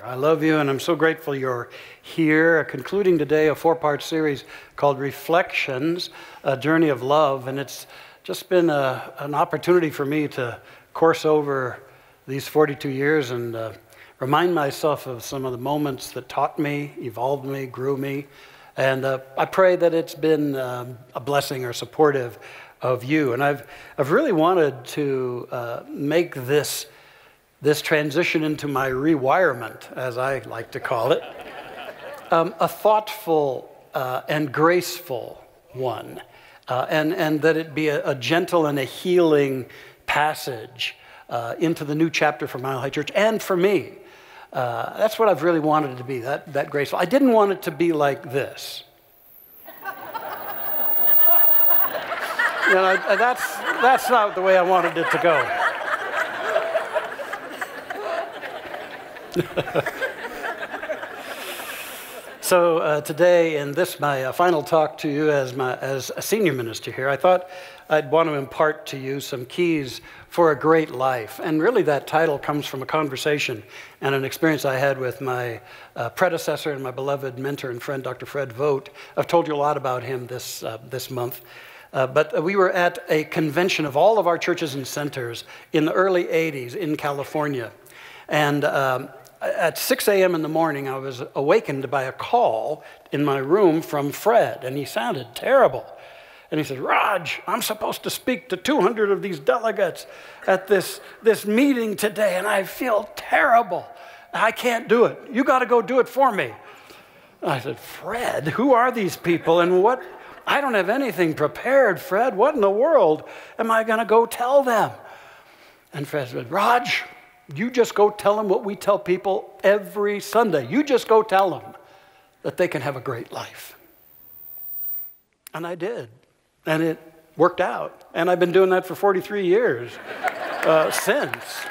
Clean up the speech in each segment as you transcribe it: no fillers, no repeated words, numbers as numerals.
I love you, and I'm so grateful you're here, concluding today a four-part series called Reflections, A Journey of Love, and it's just been an opportunity for me to course over these 42 years and remind myself of some of the moments that taught me, evolved me, grew me, and I pray that it's been a blessing or supportive of you. And I've really wanted to make this transition into my rewirement, as I like to call it, a thoughtful and graceful one, and that it be a gentle and a healing passage into the new chapter for Mile High Church and for me. That's what I've really wanted it to be, that graceful. I didn't want it to be like this. You know, that's not the way I wanted it to go. So today, in this my final talk to you as a senior minister here, I thought I'd want to impart to you some keys for a great life. And really that title comes from a conversation and an experience I had with my predecessor and my beloved mentor and friend, Dr. Fred Vogt. I've told you a lot about him this month. But we were at a convention of all of our churches and centers in the early 80s in California. And at 6 a.m. in the morning, I was awakened by a call in my room from Fred, and he sounded terrible. And he said, "Raj, I'm supposed to speak to 200 of these delegates at this meeting today, and I feel terrible. I can't do it. You got to go do it for me." I said, "Fred, who are these people, and what? I don't have anything prepared, Fred. What in the world am I going to go tell them?" And Fred said, "Raj, you just go tell them what we tell people every Sunday. You just go tell them that they can have a great life." And I did. And it worked out. And I've been doing that for 43 years since.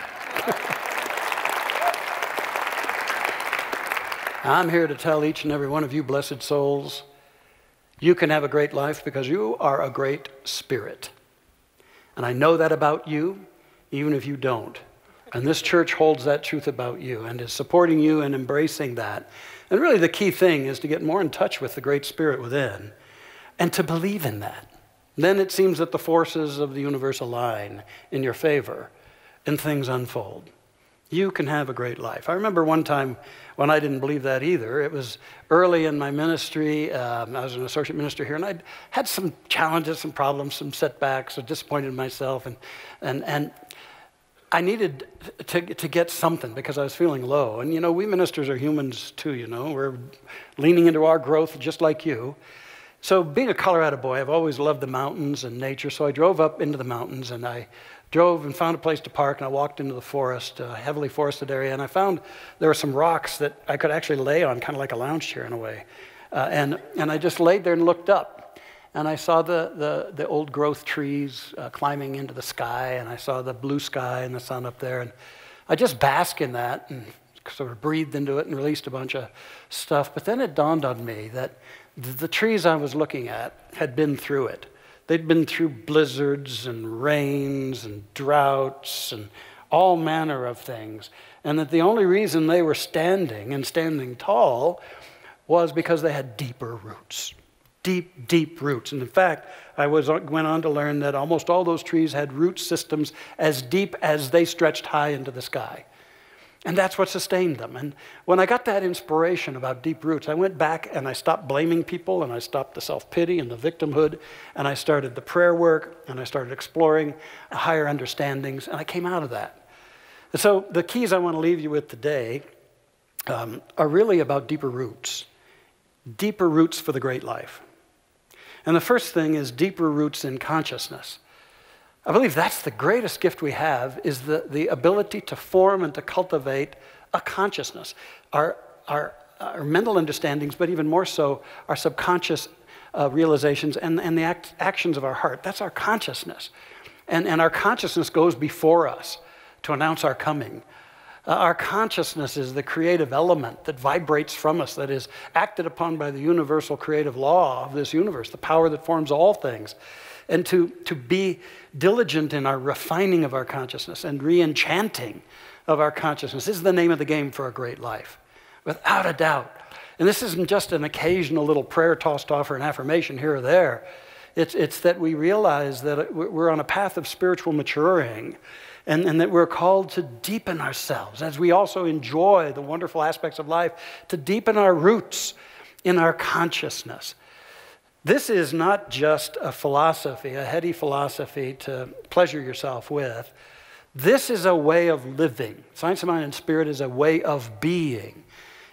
I'm here to tell each and every one of you blessed souls, you can have a great life because you are a great spirit. And I know that about you, even if you don't. And this church holds that truth about you and is supporting you and embracing that. And really the key thing is to get more in touch with the great spirit within and to believe in that. Then it seems that the forces of the universe align in your favor and things unfold. You can have a great life. I remember one time when I didn't believe that either. It was early in my ministry. I was an associate minister here, and I'd had some challenges, some problems, some setbacks. I disappointed myself, and I needed to get something because I was feeling low. And, you know, we ministers are humans too, you know. We're leaning into our growth just like you. So being a Colorado boy, I've always loved the mountains and nature. So I drove up into the mountains, and I drove and found a place to park, and I walked into the forest, a heavily forested area, and I found there were some rocks that I could actually lay on, kind of like a lounge chair in a way. And I just laid there and looked up. And I saw the old growth trees climbing into the sky, and I saw the blue sky and the sun up there. And I just basked in that and sort of breathed into it and released a bunch of stuff. But then it dawned on me that the trees I was looking at had been through it. They'd been through blizzards and rains and droughts and all manner of things. And that the only reason they were standing and standing tall was because they had deeper roots. Deep, deep roots. And in fact, I went on to learn that almost all those trees had root systems as deep as they stretched high into the sky. And that's what sustained them. And when I got that inspiration about deep roots, I went back and I stopped blaming people, and I stopped the self-pity and the victimhood, and I started the prayer work, and I started exploring higher understandings, and I came out of that. And so the keys I want to leave you with today are really about deeper roots for the great life. And the first thing is deeper roots in consciousness. I believe that's the greatest gift we have, is the ability to form and to cultivate a consciousness. Our mental understandings, but even more so, our subconscious realizations and the actions of our heart. That's our consciousness. And our consciousness goes before us to announce our coming. Our consciousness is the creative element that vibrates from us, that is acted upon by the universal creative law of this universe, the power that forms all things. And to be diligent in our refining of our consciousness and re-enchanting of our consciousness. This is the name of the game for a great life, without a doubt. And this isn't just an occasional little prayer tossed off or an affirmation here or there. It's that we realize that we're on a path of spiritual maturing, and that we're called to deepen ourselves as we also enjoy the wonderful aspects of life, to deepen our roots in our consciousness. This is not just a philosophy, a heady philosophy to pleasure yourself with. This is a way of living. Science of Mind and Spirit is a way of being.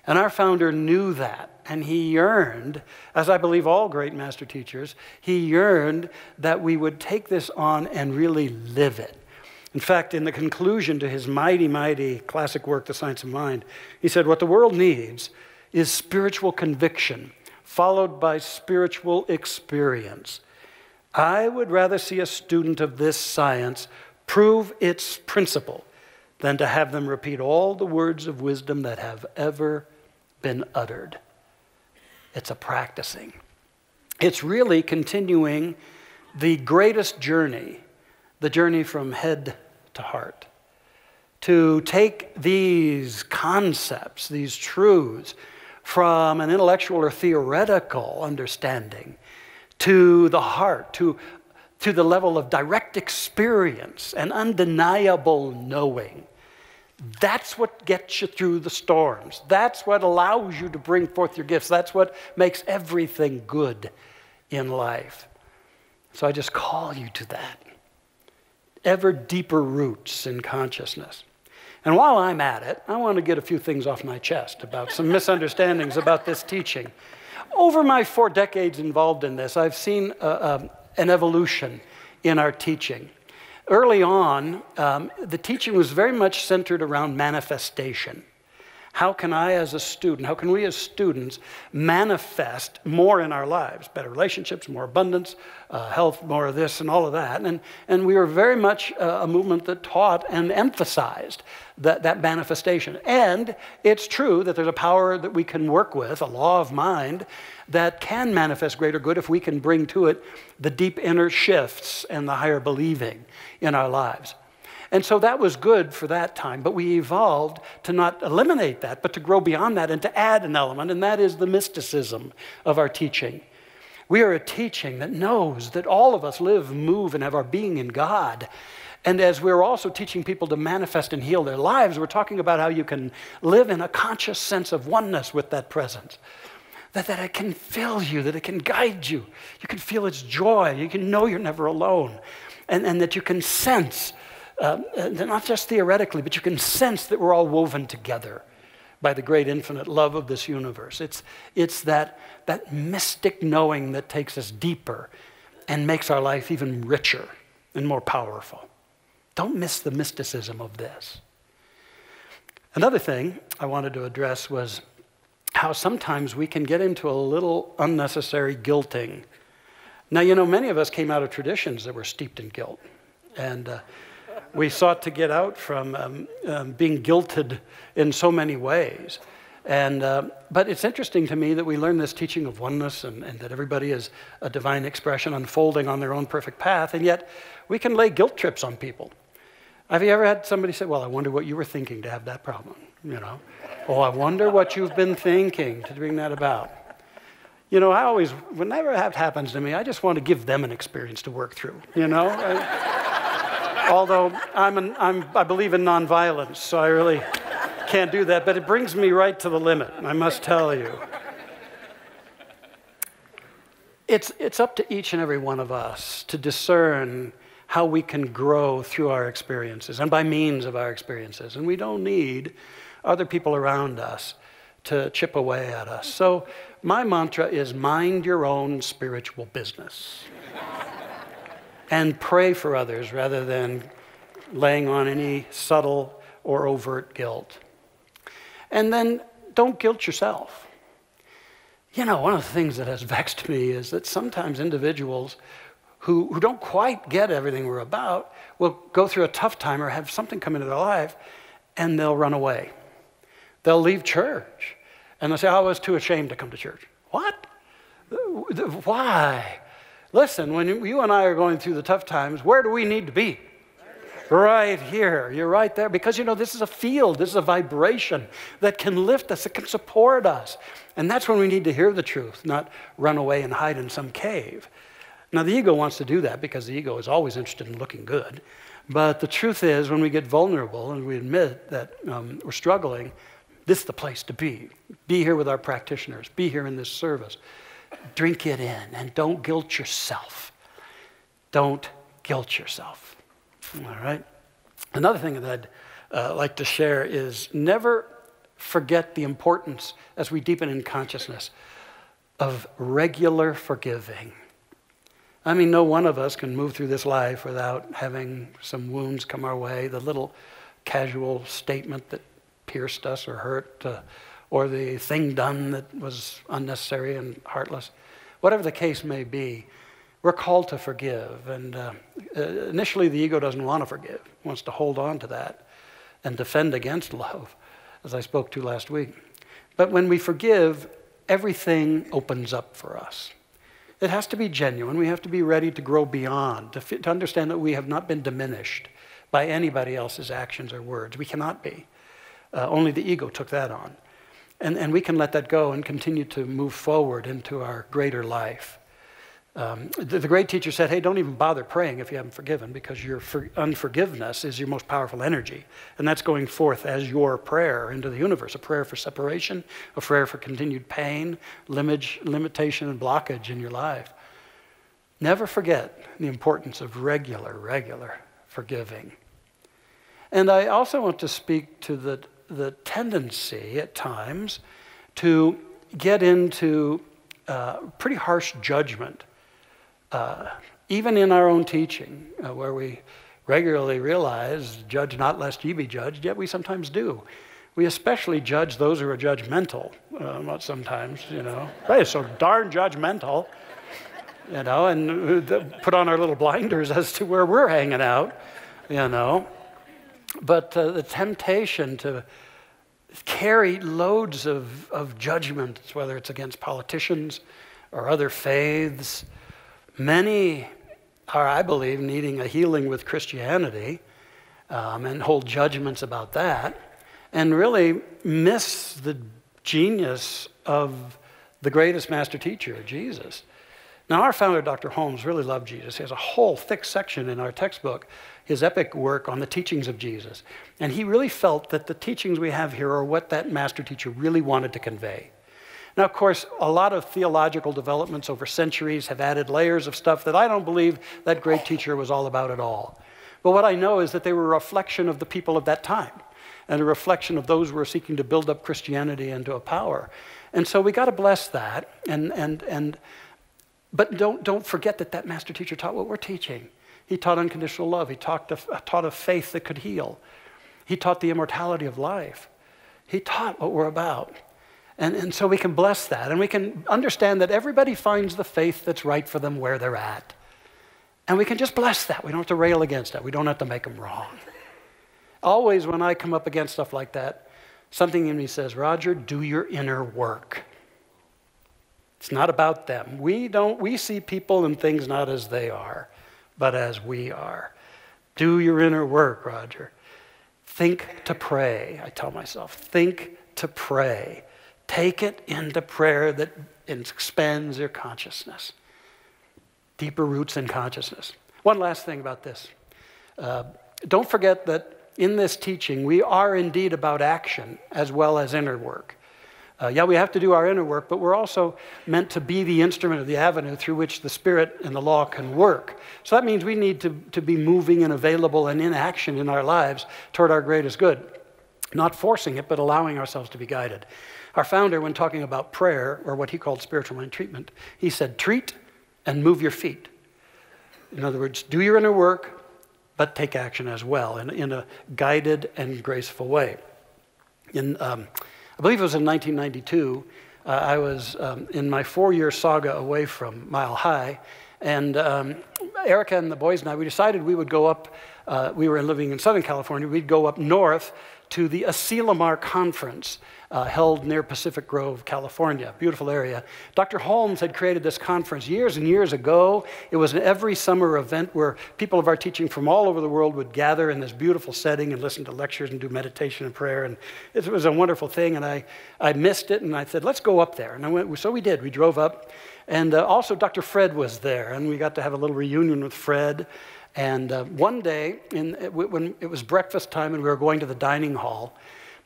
And our founder knew that. And he yearned, as I believe all great master teachers, he yearned that we would take this on and really live it. In fact, in the conclusion to his mighty, mighty classic work, The Science of Mind, he said, what the world needs is spiritual conviction, followed by spiritual experience. I would rather see a student of this science prove its principle than to have them repeat all the words of wisdom that have ever been uttered. It's a practicing. It's really continuing the greatest journey, the journey from head to heart, to take these concepts, these truths, from an intellectual or theoretical understanding to the heart, to the level of direct experience and undeniable knowing. That's what gets you through the storms. That's what allows you to bring forth your gifts. That's what makes everything good in life. So I just call you to that. Ever deeper roots in consciousness. And while I'm at it, I want to get a few things off my chest about some misunderstandings about this teaching. Over my 4 decades involved in this, I've seen an evolution in our teaching. Early on, the teaching was very much centered around manifestation. How can I as a student, how can we as students manifest more in our lives? Better relationships, more abundance, health, more of this and all of that. And we were very much a movement that taught and emphasized that manifestation. And it's true that there's a power that we can work with, a law of mind, that can manifest greater good if we can bring to it the deep inner shifts and the higher believing in our lives. And so that was good for that time, but we evolved to not eliminate that, but to grow beyond that and to add an element, and that is the mysticism of our teaching. We are a teaching that knows that all of us live, move, and have our being in God. And as we're also teaching people to manifest and heal their lives, we're talking about how you can live in a conscious sense of oneness with that presence. That it can fill you, that it can guide you. You can feel its joy. You can know you're never alone. And that you can sense, not just theoretically, but you can sense that we're all woven together by the great infinite love of this universe. It's that mystic knowing that takes us deeper and makes our life even richer and more powerful. Don't miss the mysticism of this. Another thing I wanted to address was how sometimes we can get into a little unnecessary guilting. Now, you know, many of us came out of traditions that were steeped in guilt. And we sought to get out from being guilted in so many ways. But it's interesting to me that we learn this teaching of oneness and that everybody is a divine expression unfolding on their own perfect path, and yet we can lay guilt trips on people. Have you ever had somebody say, well, I wonder what you were thinking to have that problem, you know? Oh, I wonder what you've been thinking to bring that about. You know, whenever that happens to me, I just want to give them an experience to work through, you know? Although I believe in nonviolence, so I really can't do that, but it brings me right to the limit, I must tell you. It's up to each and every one of us to discern how we can grow through our experiences and by means of our experiences. And we don't need other people around us to chip away at us. So my mantra is mind your own spiritual business. And pray for others rather than laying on any subtle or overt guilt. And then don't guilt yourself. You know, one of the things that has vexed me is that sometimes individuals who don't quite get everything we're about will go through a tough time or have something come into their life and they'll run away. They'll leave church and they'll say, I was too ashamed to come to church. What? Why? Listen, when you and I are going through the tough times, where do we need to be? Right here. You're right there. Because, this is a field. This is a vibration that can lift us. It can support us. And that's when we need to hear the truth, not run away and hide in some cave. Now, the ego wants to do that because the ego is always interested in looking good. But the truth is, when we get vulnerable and we admit that we're struggling, this is the place to be. Be here with our practitioners. Be here in this service. Drink it in and don't guilt yourself. Don't guilt yourself. All right? Another thing that I'd like to share is never forget the importance, as we deepen in consciousness, of regular forgiving. I mean, no one of us can move through this life without having some wounds come our way, the little casual statement that pierced us or hurt, or the thing done that was unnecessary and heartless. Whatever the case may be, we're called to forgive. And initially, the ego doesn't want to forgive. It wants to hold on to that and defend against love, as I spoke to last week. But when we forgive, everything opens up for us. It has to be genuine. We have to be ready to grow beyond, to understand that we have not been diminished by anybody else's actions or words. We cannot be. Only the ego took that on. And we can let that go and continue to move forward into our greater life. The great teacher said, hey, don't even bother praying if you haven't forgiven, because your unforgiveness is your most powerful energy. And that's going forth as your prayer into the universe, a prayer for separation, a prayer for continued pain, limitation, and blockage in your life. Never forget the importance of regular forgiving. And I also want to speak to the tendency at times to get into pretty harsh judgment. Even in our own teaching, where we regularly realize, judge not lest ye be judged, yet we sometimes do. We especially judge those who are judgmental. Not sometimes, Hey, so darn judgmental, and put on our little blinders as to where we're hanging out, But the temptation to carry loads of judgments, whether it's against politicians or other faiths. Many are, I believe, needing a healing with Christianity and hold judgments about that, and really miss the genius of the greatest master teacher, Jesus. Now, our founder, Dr. Holmes, really loved Jesus. He has a whole thick section in our textbook, his epic work on the teachings of Jesus. And he really felt that the teachings we have here are what that master teacher really wanted to convey. Now, of course, a lot of theological developments over centuries have added layers of stuff that I don't believe that great teacher was all about at all. But what I know is that they were a reflection of the people of that time and a reflection of those who were seeking to build up Christianity into a power. And so we got to bless that. But don't forget that master teacher taught what we're teaching. He taught unconditional love. He taught a faith that could heal. He taught the immortality of life. He taught what we're about. And so we can bless that. And we can understand that everybody finds the faith that's right for them where they're at. And we can just bless that. We don't have to rail against that. We don't have to make them wrong. Always when I come up against stuff like that, something in me says, Roger, do your inner work. It's not about them. We see people and things not as they are, but as we are. Do your inner work, Roger. Think to pray, I tell myself. Think to pray. Take it into prayer that expands your consciousness. Deeper roots in consciousness. One last thing about this. Don't forget that in this teaching, we are indeed about action as well as inner work. We have to do our inner work, but we're also meant to be the instrument of the avenue through which the Spirit and the law can work. So that means we need to be moving and available and in action in our lives toward our greatest good. Not forcing it, but allowing ourselves to be guided. Our founder, when talking about prayer, or what he called spiritual mind treatment, he said, treat and move your feet. In other words, do your inner work, but take action as well in a guided and graceful way. I believe it was in 1992, I was in my 4-year saga away from Mile High, and Erica and the boys and I, we decided we would go up, we were living in Southern California, we'd go up north to the Asilomar Conference, held near Pacific Grove, California. Beautiful area. Dr. Holmes had created this conference years and years ago. It was an every summer event where people of our teaching from all over the world would gather in this beautiful setting and listen to lectures and do meditation and prayer. And it was a wonderful thing, and I missed it, and I said, let's go up there. And so we did. We drove up. And also Dr. Fred was there, and we got to have a little reunion with Fred. And one day, when it was breakfast time and we were going to the dining hall,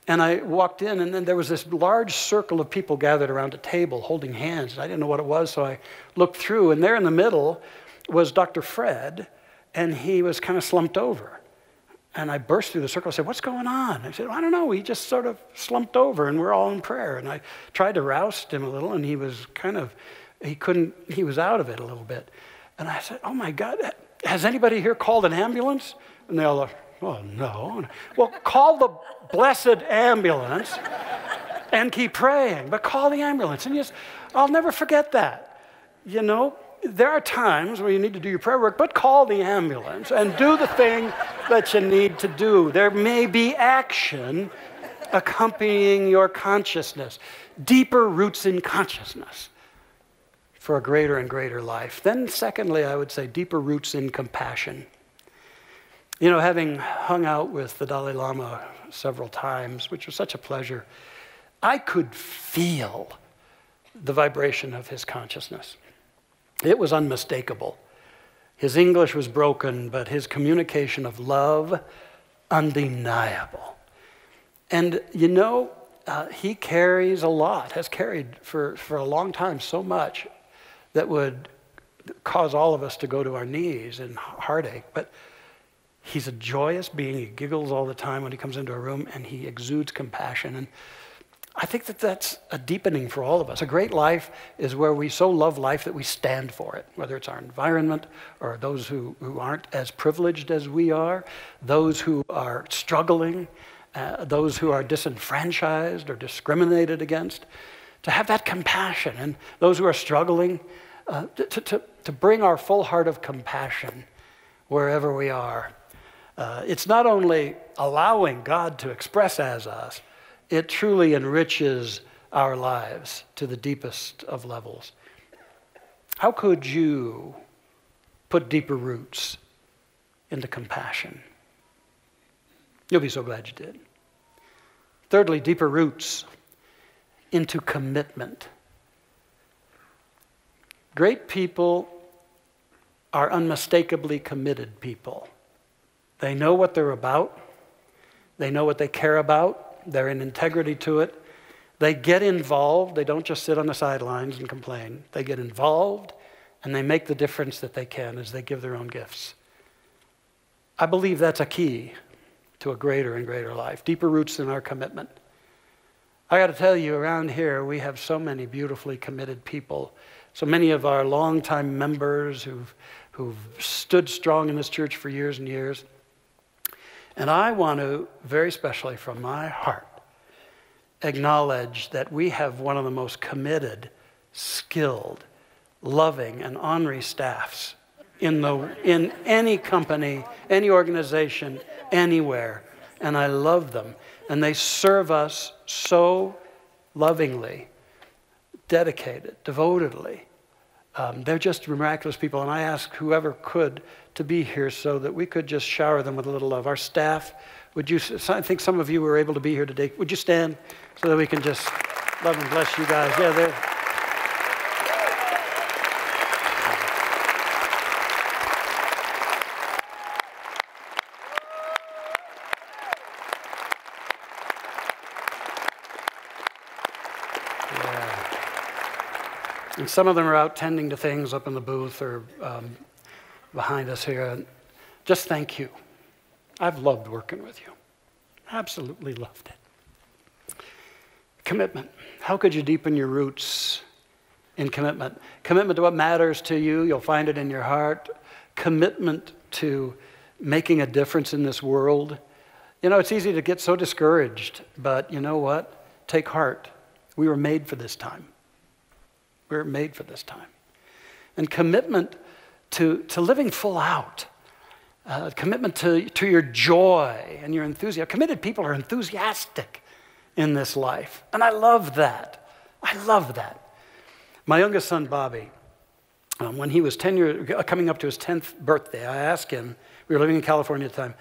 and I walked in, and then there was this large circle of people gathered around a table holding hands. I didn't know what it was, so I looked through, and there in the middle was Dr. Fred, and he was kind of slumped over. And I burst through the circle and said, what's going on? I said, I don't know, he just sort of slumped over, and we're all in prayer. And I tried to roust him a little, and he was he was out of it a little bit. And I said, oh my God, has anybody here called an ambulance? And they all like, oh, no. Well, call the blessed ambulance and keep praying, but call the ambulance. And I'll never forget that. You know, there are times where you need to do your prayer work, but call the ambulance and do the thing that you need to do. There may be action accompanying your consciousness, deeper roots in consciousness for a greater and greater life. Then secondly, I would say deeper roots in compassion. You know, having hung out with the Dalai Lama several times, which was such a pleasure, I could feel the vibration of his consciousness. It was unmistakable. His English was broken, but his communication of love, undeniable. And you know, he carries a lot, has carried for a long time so much that would cause all of us to go to our knees in heartache. But he's a joyous being. He giggles all the time when he comes into a room, and he exudes compassion. And I think that that's a deepening for all of us. A great life is where we so love life that we stand for it, whether it's our environment or those who aren't as privileged as we are, those who are struggling, those who are disenfranchised or discriminated against. To have that compassion, and those who are struggling, to bring our full heart of compassion wherever we are. It's not only allowing God to express as us, it truly enriches our lives to the deepest of levels. How could you put deeper roots into compassion? You'll be so glad you did. Thirdly, deeper roots into commitment. Great people are unmistakably committed people. They know what they're about. They know what they care about. They're in integrity to it. They get involved. They don't just sit on the sidelines and complain. They get involved, and they make the difference that they can as they give their own gifts. I believe that's a key to a greater and greater life. Deeper roots in our commitment. I got to tell you, around here, we have so many beautifully committed people. So many of our longtime members who've stood strong in this church for years and years. And I want to, very specially from my heart, acknowledge that we have one of the most committed, skilled, loving, and honorary staffs in any company, any organization, anywhere. And I love them. And they serve us so lovingly, dedicated, devotedly. They're just miraculous people. And I ask whoever could to be here so that we could just shower them with a little love. Our staff, I think some of you were able to be here today. Would you stand so that we can just love and bless you guys? Yeah, they're... And some of them are out tending to things up in the booth or behind us here. And just thank you. I've loved working with you. Absolutely loved it. Commitment. How could you deepen your roots in commitment? Commitment to what matters to you. You'll find it in your heart. Commitment to making a difference in this world. You know, it's easy to get so discouraged, but you know what? Take heart. We were made for this time. We're made for this time. And commitment to living full out. Commitment to your joy and your enthusiasm. Committed people are enthusiastic in this life. And I love that. I love that. My youngest son, Bobby, when he was 10 years, coming up to his 10th birthday, I asked him, we were living in California at the time,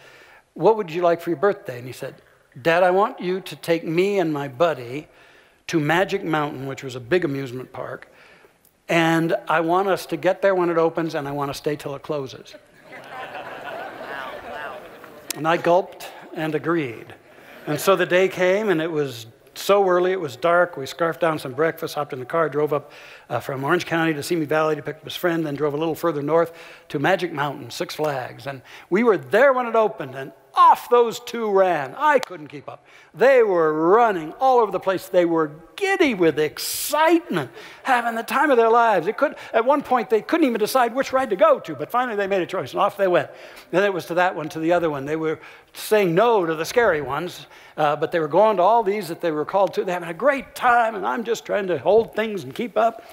what would you like for your birthday? And he said, Dad, I want you to take me and my buddy to Magic Mountain, which was a big amusement park, and I want us to get there when it opens, and I want to stay till it closes. And I gulped and agreed. And so the day came, and it was so early, it was dark. We scarfed down some breakfast, hopped in the car, drove up from Orange County to Simi Valley to pick up his friend, then drove a little further north to Magic Mountain, Six Flags. And we were there when it opened, and off those two ran. I couldn't keep up. They were running all over the place. They were giddy with excitement, having the time of their lives. At one point, they couldn't even decide which ride to go to, but finally they made a choice, and off they went. Then it was to that one, to the other one. They were saying no to the scary ones, but they were going to all these that they were called to. They're having a great time, and I'm just trying to hold things and keep up.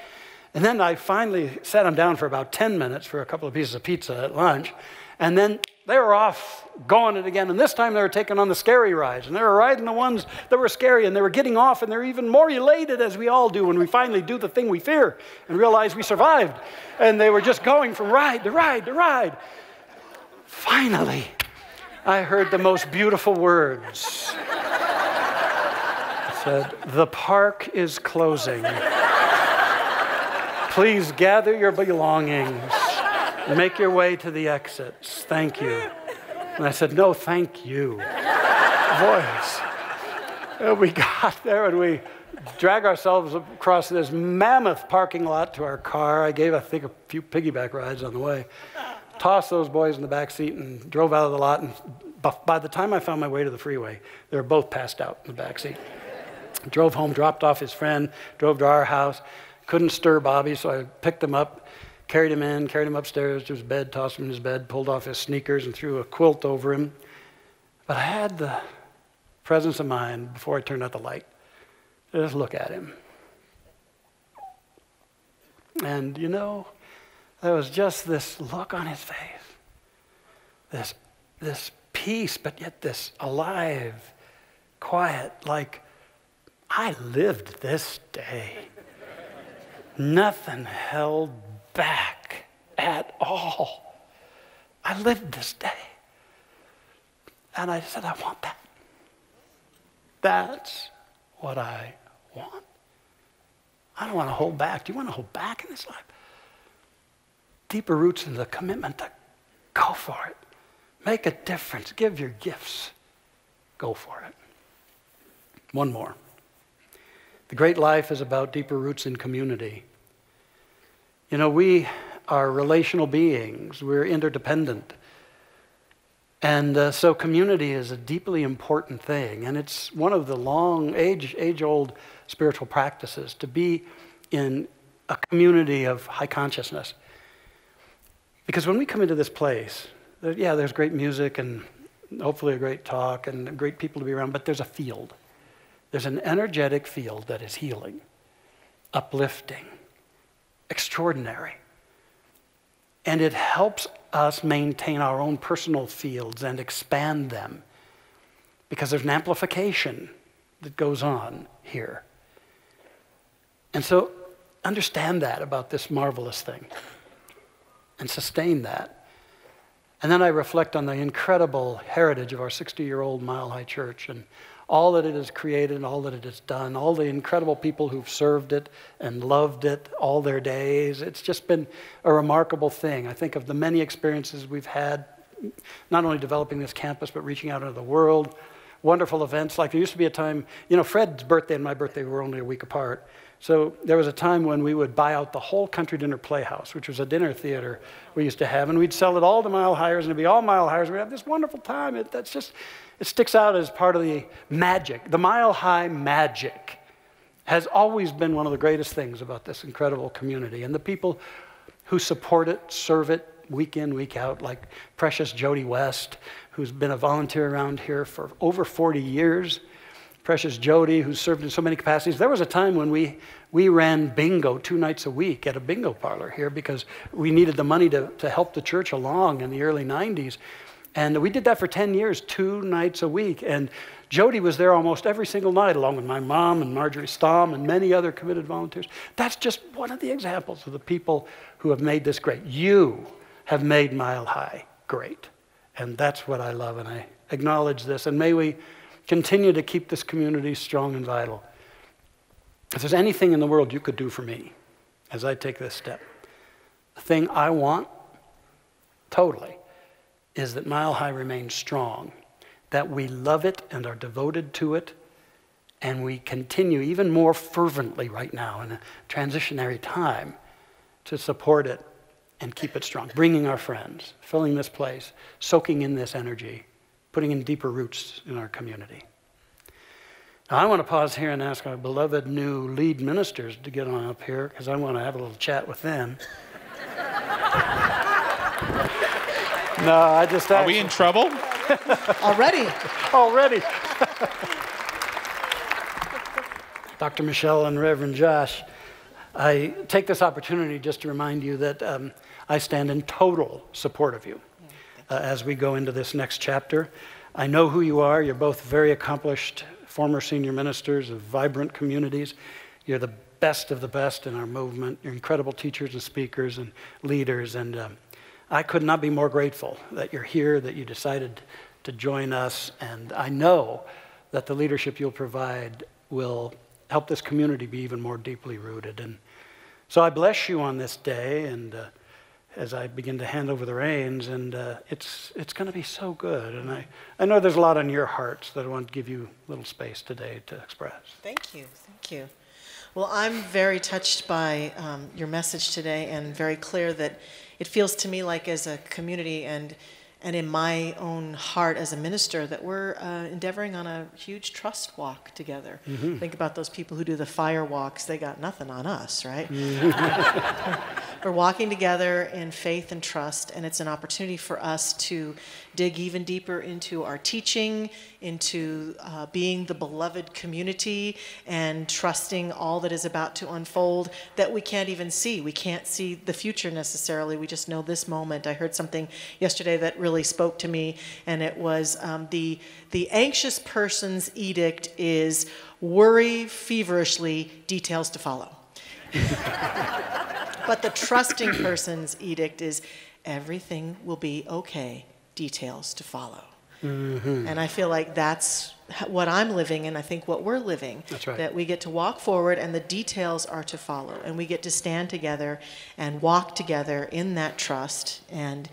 And then I finally sat them down for about 10 minutes for a couple of pieces of pizza at lunch, and then they were off going it again, and this time they were taking on the scary rides, and they were riding the ones that were scary, and they were getting off, and they were even more elated, as we all do when we finally do the thing we fear and realize we survived. And they were just going from ride to ride to ride. Finally, I heard the most beautiful words. It said, "The park is closing. Please gather your belongings. Make your way to the exits. Thank you." And I said, "No, thank you." Voice. And we got there and we dragged ourselves across this mammoth parking lot to our car. I gave, I think, a few piggyback rides on the way. Tossed those boys in the back seat and drove out of the lot. And by the time I found my way to the freeway, they were both passed out in the back seat. Drove home, dropped off his friend, drove to our house. Couldn't stir Bobby, so I picked him up. Carried him upstairs to his bed, tossed him in his bed, pulled off his sneakers and threw a quilt over him. But I had the presence of mind before I turned out the light to just look at him. And you know, there was just this look on his face, this peace, but yet this alive, quiet, like, I lived this day. Nothing held back at all. I lived this day. And I said, I want that. That's what I want. I don't want to hold back. Do you want to hold back in this life? Deeper roots in the commitment to go for it. Make a difference. Give your gifts. Go for it. One more. The great life is about deeper roots in community. You know, we are relational beings. We're interdependent. And so community is a deeply important thing. And it's one of the long, age-old spiritual practices to be in a community of high consciousness. Because when we come into this place, yeah, there's great music and hopefully a great talk and great people to be around, but there's a field. There's an energetic field that is healing, uplifting, extraordinary. And it helps us maintain our own personal fields and expand them because there's an amplification that goes on here. And so understand that about this marvelous thing and sustain that. And then I reflect on the incredible heritage of our 60-year-old Mile High Church and all that it has created and all that it has done, all the incredible people who've served it and loved it all their days. It's just been a remarkable thing. I think of the many experiences we've had, not only developing this campus, but reaching out into the world. Wonderful events. Like there used to be a time, you know, Fred's birthday and my birthday were only a week apart. So there was a time when we would buy out the whole Country Dinner Playhouse, which was a dinner theater we used to have, and we'd sell it all to Mile Highers, and it'd be all Mile Highers. We'd have this wonderful time. It sticks out as part of the magic. The Mile High magic has always been one of the greatest things about this incredible community. And the people who support it, serve it, week in, week out, like precious Jody West, who's been a volunteer around here for over 40 years. precious Jody, who's served in so many capacities. There was a time when we ran bingo 2 nights a week at a bingo parlor here because we needed the money to help the church along in the early 90s. And we did that for 10 years, 2 nights a week. And Jody was there almost every single night, along with my mom and Marjorie Stamm and many other committed volunteers. That's just one of the examples of the people who have made this great. You have made Mile High great. And that's what I love, and I acknowledge this. And may we continue to keep this community strong and vital. If there's anything in the world you could do for me as I take this step, the thing I want, totally, is that Mile High remains strong, that we love it and are devoted to it, and we continue even more fervently right now in a transitionary time to support it and keep it strong, bringing our friends, filling this place, soaking in this energy, putting in deeper roots in our community. Now, I want to pause here and ask our beloved new lead ministers to get on up here, because I want to have a little chat with them. No, I just... Are we in trouble? Already. Already. Dr. Michelle and Reverend Josh, I take this opportunity just to remind you that I stand in total support of you as we go into this next chapter. I know who you are. You're both very accomplished former senior ministers of vibrant communities. You're the best of the best in our movement. You're incredible teachers and speakers and leaders. And I could not be more grateful that you're here, that you decided to join us. And I know that the leadership you'll provide will help this community be even more deeply rooted. And so I bless you on this day, and as I begin to hand over the reins, and it's going to be so good. And I know there's a lot on your hearts that I want to give you a little space today to express. Thank you. Thank you. Well, I'm very touched by your message today, and very clear that it feels to me like as a community and in my own heart as a minister that we're endeavoring on a huge trust walk together. Mm-hmm. Think about those people who do the fire walks. They got nothing on us, right? Mm-hmm. We're walking together in faith and trust, and it's an opportunity for us to dig even deeper into our teaching, into being the beloved community, and trusting all that is about to unfold that we can't even see. We can't see the future necessarily. We just know this moment. I heard something yesterday that really spoke to me, and it was the anxious person's edict is worry feverishly, details to follow. But the trusting person's edict is everything will be okay, details to follow. Mm-hmm. And I feel like that's what I'm living, and I think what we're living. That's right. That we get to walk forward and the details are to follow, and we get to stand together and walk together in that trust and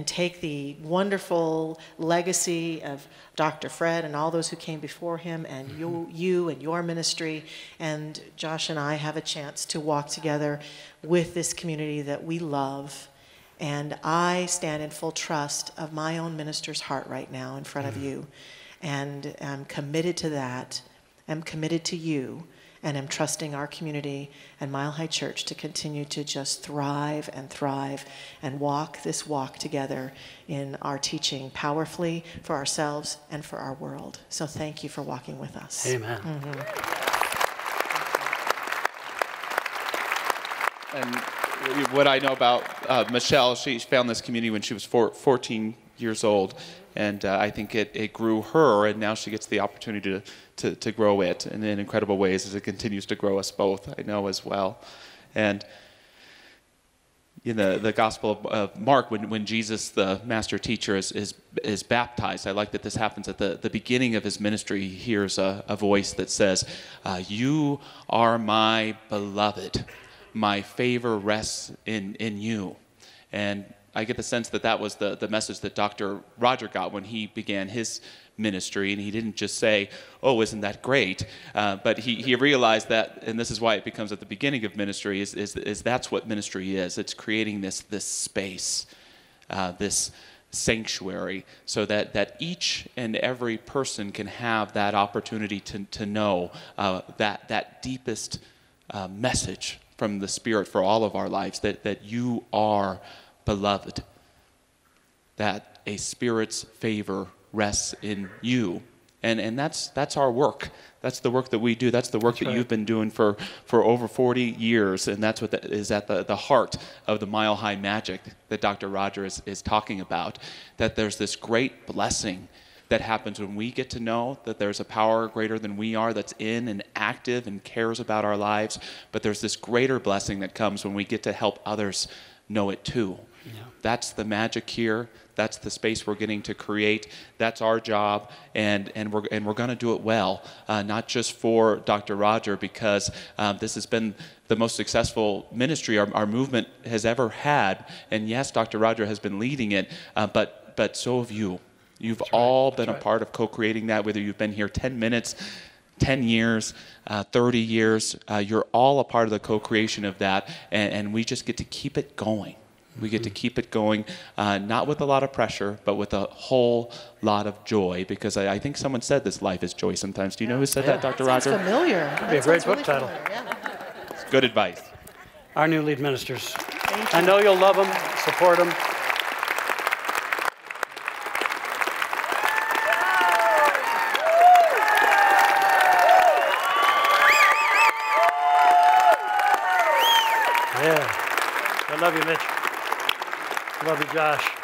take the wonderful legacy of Dr. Fred and all those who came before him, and mm-hmm. you and your ministry, and Josh and I have a chance to walk together with this community that we love. And I stand in full trust of my own minister's heart right now in front mm-hmm. of you. And I'm committed to that. I'm committed to you. And I'm trusting our community and Mile High Church to continue to just thrive and walk this walk together in our teaching powerfully for ourselves and for our world. So thank you for walking with us. Amen. Mm-hmm. And what I know about Michelle, she found this community when she was 14 years old, and I think it grew her, and now she gets the opportunity to grow it in incredible ways as it continues to grow us both, I know as well. And in the Gospel of Mark, when Jesus, the master teacher, is baptized, I like that this happens at the beginning of his ministry. He hears a voice that says, "You are my beloved. My favor rests in you." And I get the sense that was the message that Dr. Roger got when he began his ministry. And he didn't just say, "Oh, isn't that great?" But he realized that, and this is why it becomes at the beginning of ministry, is that's what ministry is. It's creating this space, this sanctuary, so that each and every person can have that opportunity to know that deepest message from the Spirit for all of our lives, that you are beloved, that a Spirit's favor rests in you, And that's our work. That's the work that we do. That's the work that right. you've been doing for over 40 years. And that's what is at the heart of the Mile High Magic that Dr. Roger is talking about. That there's this great blessing that happens when we get to know that there's a power greater than we are that's in and active and cares about our lives. But there's this greater blessing that comes when we get to help others know it too. Yeah. That's the magic here. That's the space we're getting to create. That's our job, and we're going to do it well, not just for Dr. Roger, because this has been the most successful ministry our movement has ever had. And yes, Dr. Roger has been leading it, but so have you. You've all been a part of co-creating that, whether you've been here 10 minutes, 10 years, 30 years. You're all a part of the co-creation of that, and we just get to keep it going. We get to keep it going, not with a lot of pressure, but with a whole lot of joy, because I think someone said this, life is joy sometimes. Do you know who said that, Dr. Roger? Sounds familiar. That'd be a great book title. It's good advice. Our new lead ministers. Thank you. I know you'll love them, support them. Yeah. I love you, Mitch. Love you, Josh.